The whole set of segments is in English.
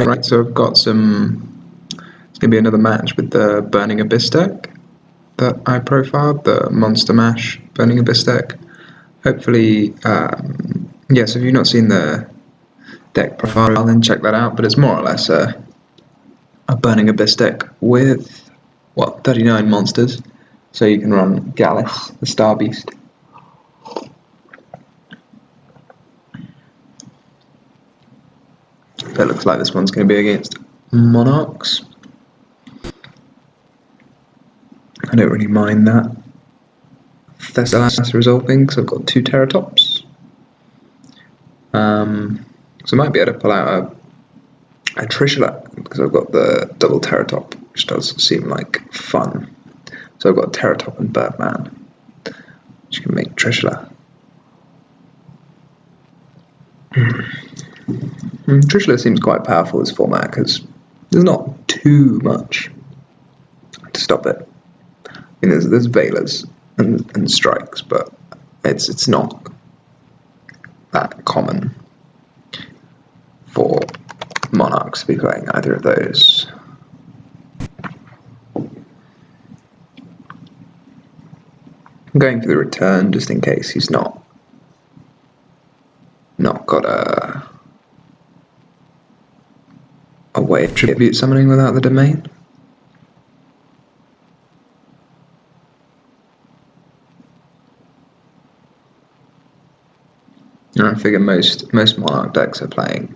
Right, so I've got some. It's gonna be another match with the Burning Abyss deck that I profiled, the Monster Mash Burning Abyss deck. Hopefully, yes. If you've not seen the deck profile, then check that out. But it's more or less a Burning Abyss deck with 39 monsters. So you can run Gallus, the Star Beast. It looks like this one's going to be against Monarchs. I don't really mind that Thessalas resolving because I've got 2 Terratops. So I might be able to pull out a Trishula because I've got the double Terratop, which does seem like fun. So I've got Terratop and Birdman, which can make Trishula. Trishula seems quite powerful in this format because there's not too much to stop it. I mean, there's Veilers and Strikes, but it's not that common for Monarchs to be playing either of those. I'm going for the return just in case he's not got a way of tribute summoning without the domain. And I figure most Monarch decks are playing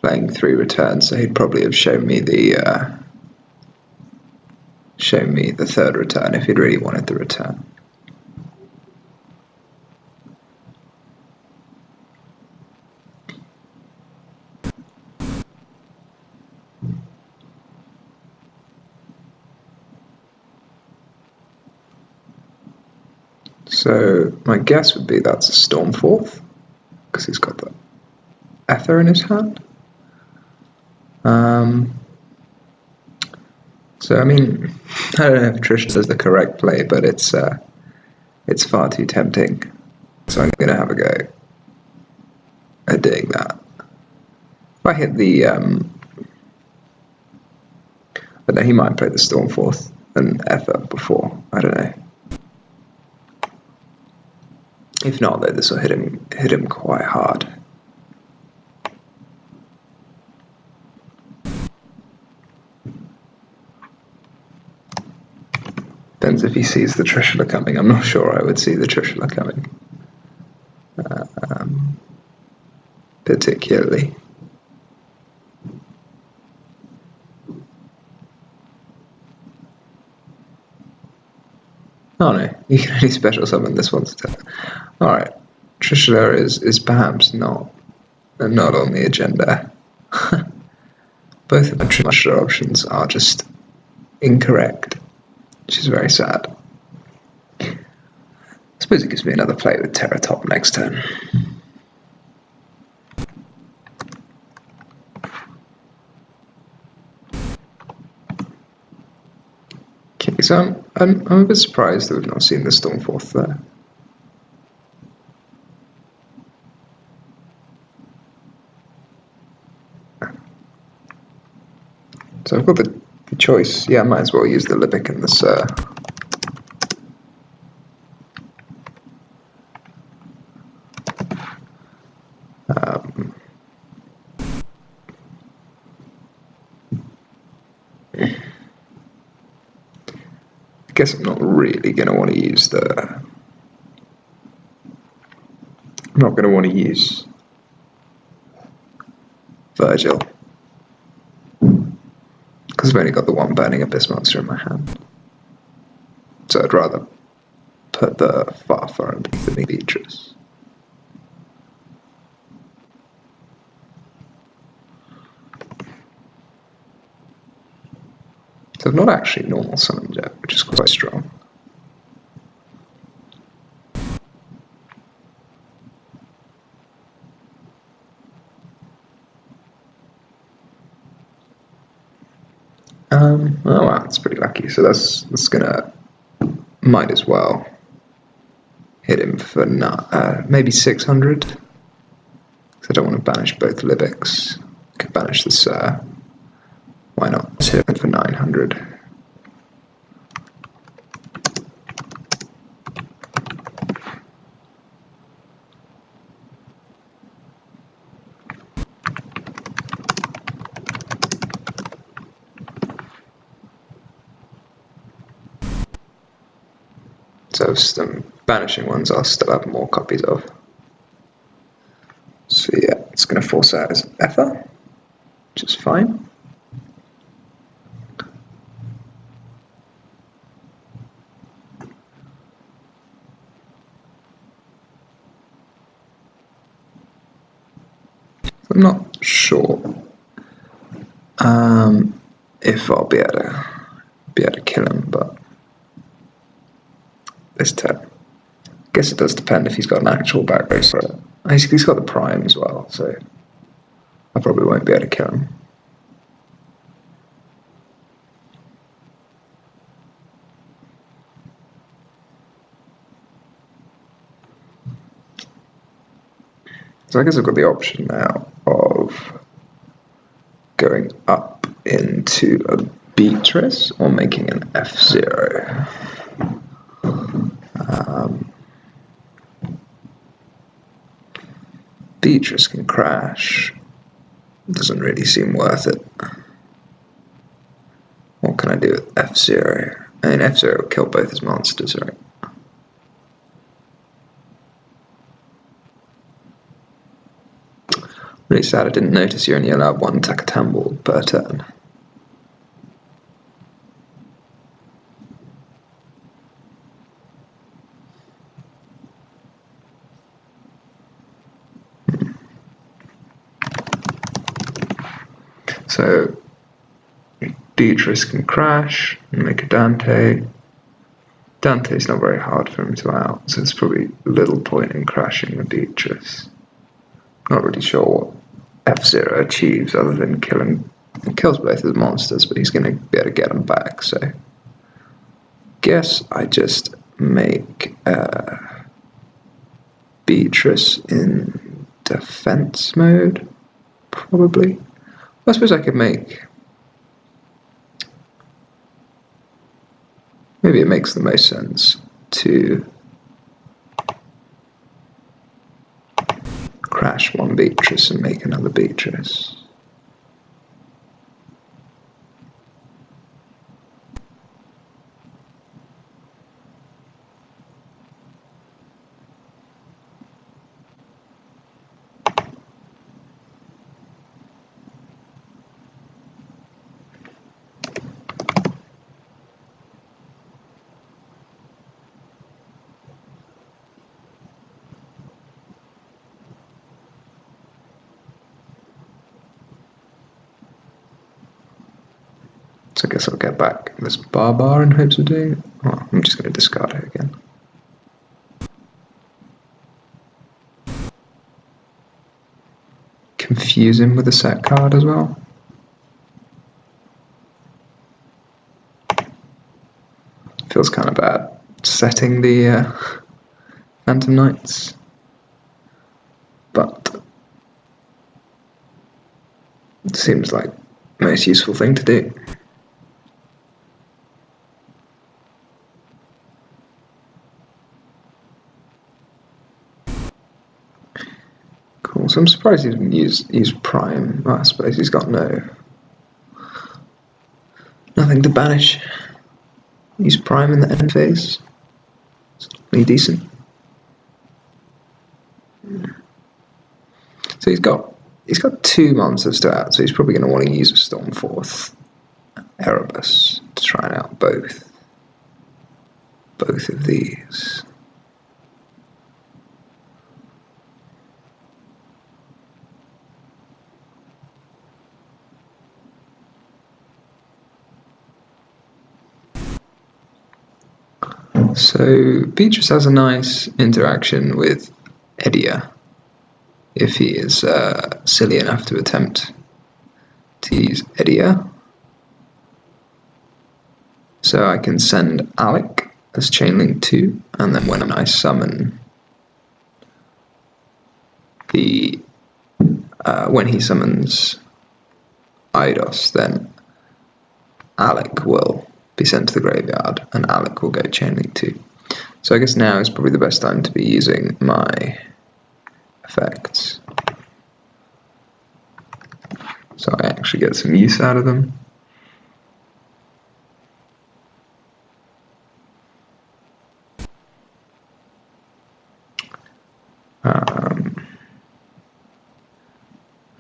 3 returns, so he'd probably have shown me the 3rd return if he'd really wanted the return. So my guess would be that's a Stormforth, because he's got the Ether in his hand. So I mean, I don't know if Trishula is the correct play, but it's far too tempting. So I'm going to have a go at doing that. If I hit the, I don't know, he might play the Stormforth and Ether before. I don't know. If not, though, this will hit him quite hard. Depends if he sees the Trishula coming. I'm not sure I would see the Trishula coming. Particularly. Oh no, you can only special summon this one. Alright, Trishula is perhaps not on the agenda. Both of the Trishula options are just incorrect, which is very sad. I suppose it gives me another play with Terratop next turn. Okay, so I'm a bit surprised that we've not seen the Stormforth there. So I've got the choice. Yeah, I might as well use the Libic in this. I guess I'm not really going to want to use the. I'm not going to want to use Virgil. Because I've only got the one Burning Abyss monster in my hand. So I'd rather put the Farfar underneath the Beatrice. So I've not actually normal summoned yet, which is quite strong. Oh wow, that's pretty lucky. So that's gonna, might as well hit him for maybe 600. Because I don't want to banish both Libics. Could banish this, why not? Let's hit it for 900. So some banishing ones I'll still have more copies of. So yeah, it's going to force out as Ether, which is fine. I'm not sure if I'll be able to kill him, but this turn. I guess it does depend if he's got an actual back row. So he's got the prime as well, so I probably won't be able to kill him. So I guess I've got the option now of going up into a Beatrice or making an F0. Beatrice can crash. Doesn't really seem worth it. What can I do with F0? I mean, F0 will kill both his monsters, right? Really sad I didn't notice you only allowed one Takatamble per turn. So Beatrice can crash and make a Dante. Dante's not very hard for him to out, so there's probably little point in crashing the Beatrice. Not really sure what F0 achieves other than killing. It kills both of the monsters, but he's going to be able to get them back, so guess I just make Beatrice in defense mode, probably. I suppose I could make... Maybe it makes the most sense to crash one Beatrice and make another Beatrice. So I guess I'll get back this Barbar in hopes of doing it. Oh, I'm just going to discard it again. Confuse him with a set card as well. Feels kind of bad setting the Phantom Knights, but it seems like the most useful thing to do. Cool, so I'm surprised he didn't use Prime. Well, I suppose he's got nothing to banish. Use Prime in the end phase. It's pretty decent. So he's got two monsters to add, so he's probably going to want to use a Stormforth Erebus to try out both of these. So Beatrice has a nice interaction with Edia if he is silly enough to attempt to use Edia. So I can send Alec as Chainlink 2, and then when I summon when he summons Eidos, then Alec will be sent to the graveyard, and Alec will go chain link 2. So I guess now is probably the best time to be using my effects, so I actually get some use out of them.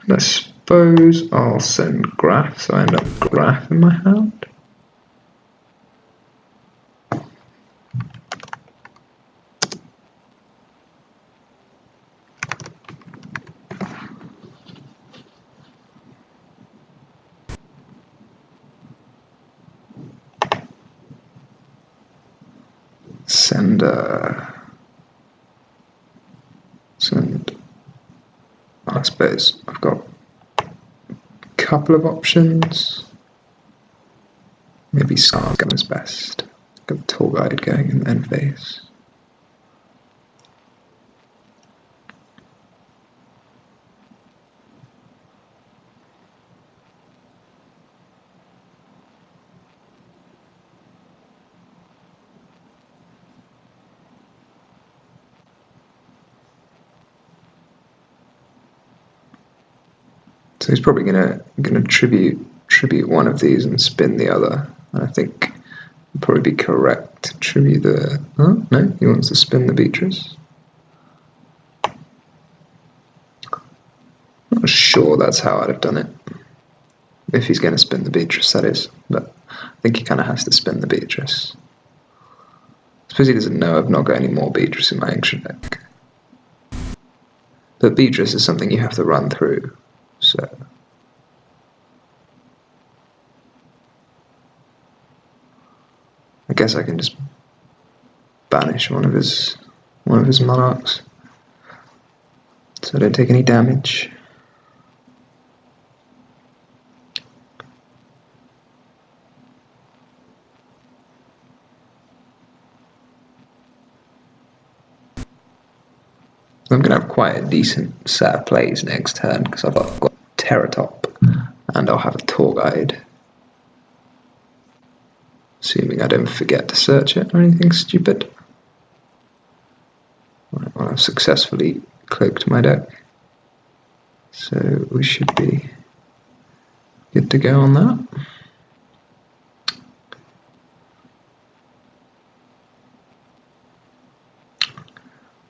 I suppose I'll send Graph, so I end up Graph in my hand. Send I suppose I've got a couple of options. Maybe Sargon is best. Got the tour guide going in the end phase. So he's probably gonna tribute one of these and spin the other. And I think it'd probably be correct to tribute the. Oh no, he wants to spin the Beatrice. Not sure that's how I'd have done it. If he's going to spin the Beatrice, that is. But I think he kind of has to spin the Beatrice. I suppose he doesn't know I've not got any more Beatrice in my ancient deck. But Beatrice is something you have to run through. So I guess I can just banish one of his monarchs, so I don't take any damage. I'm going to have quite a decent set of plays next turn because I've got Terratop and I'll have a tour guide. Assuming I don't forget to search it or anything stupid. Right, well, I've successfully clicked my deck. So we should be good to go on that.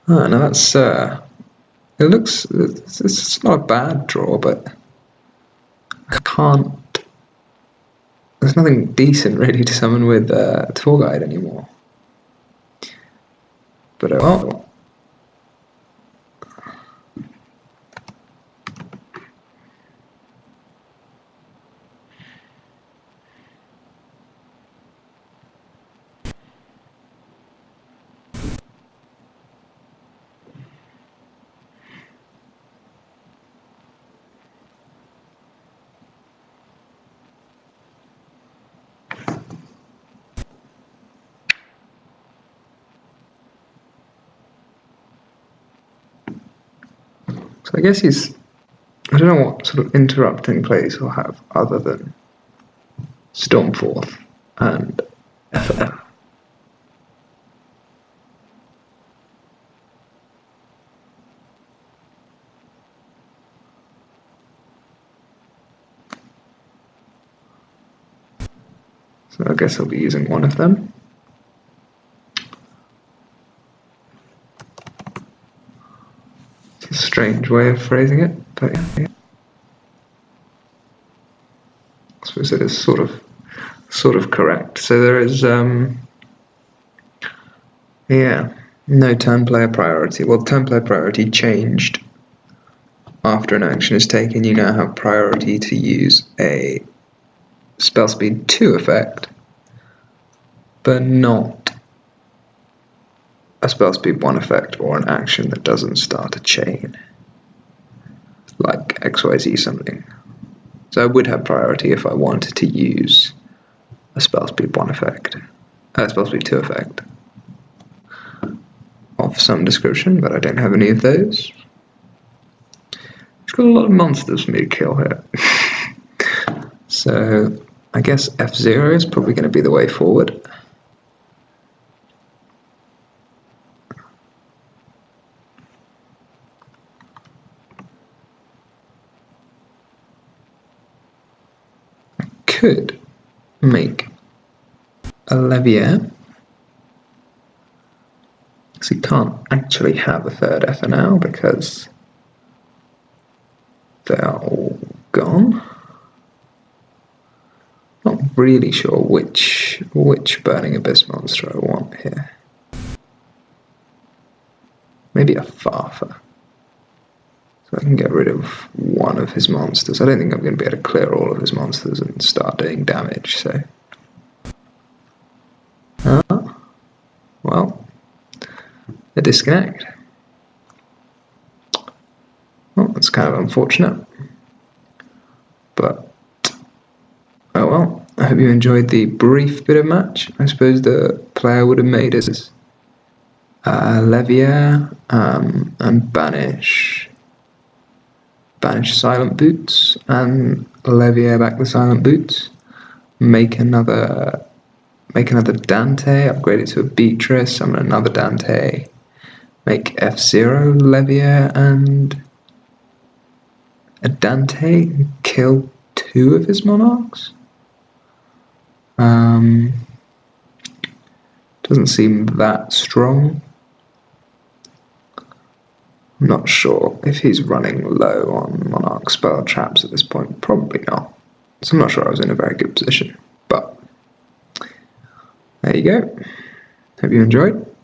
Oh, now that's it's not a bad draw, but I can't. There's nothing decent really to summon with tour guide anymore. But well. So I guess I don't know what sort of interrupting plays he'll have other than Stormforth and FF. So I guess I'll be using one of them. It's a strange way of phrasing it, but yeah. I suppose it is sort of correct. So there is no turn player priority. Well, turn player priority changed after an action is taken. You now have priority to use a spell speed 2 effect, but not a spell speed 1 effect or an action that doesn't start a chain, like XYZ something. So I would have priority if I wanted to use a spell speed 1 effect, spell speed 2 effect of some description, but I don't have any of those. It's got a lot of monsters for me to kill here. So I guess F0 is probably going to be the way forward. I could make a Levier, because he can't actually have a third F now because they are all gone. Not really sure which Burning Abyss monster I want here. Maybe a Farfa. So I can get rid of one of his monsters. I don't think I'm going to be able to clear all of his monsters and start doing damage, so... well, a disconnect. Well, that's kind of unfortunate. But, oh well. I hope you enjoyed the brief bit of match. I suppose the player would have made his Levier and banish Silent Boots and Levier back the Silent Boots. Make another Dante, upgrade it to a Beatrice, summon another Dante, make F0 Levier and a Dante, kill 2 of his monarchs. Doesn't seem that strong. I'm not sure if he's running low on monarch spell traps at this point. Probably not. So I'm not sure I was in a very good position. But there you go. Hope you enjoyed.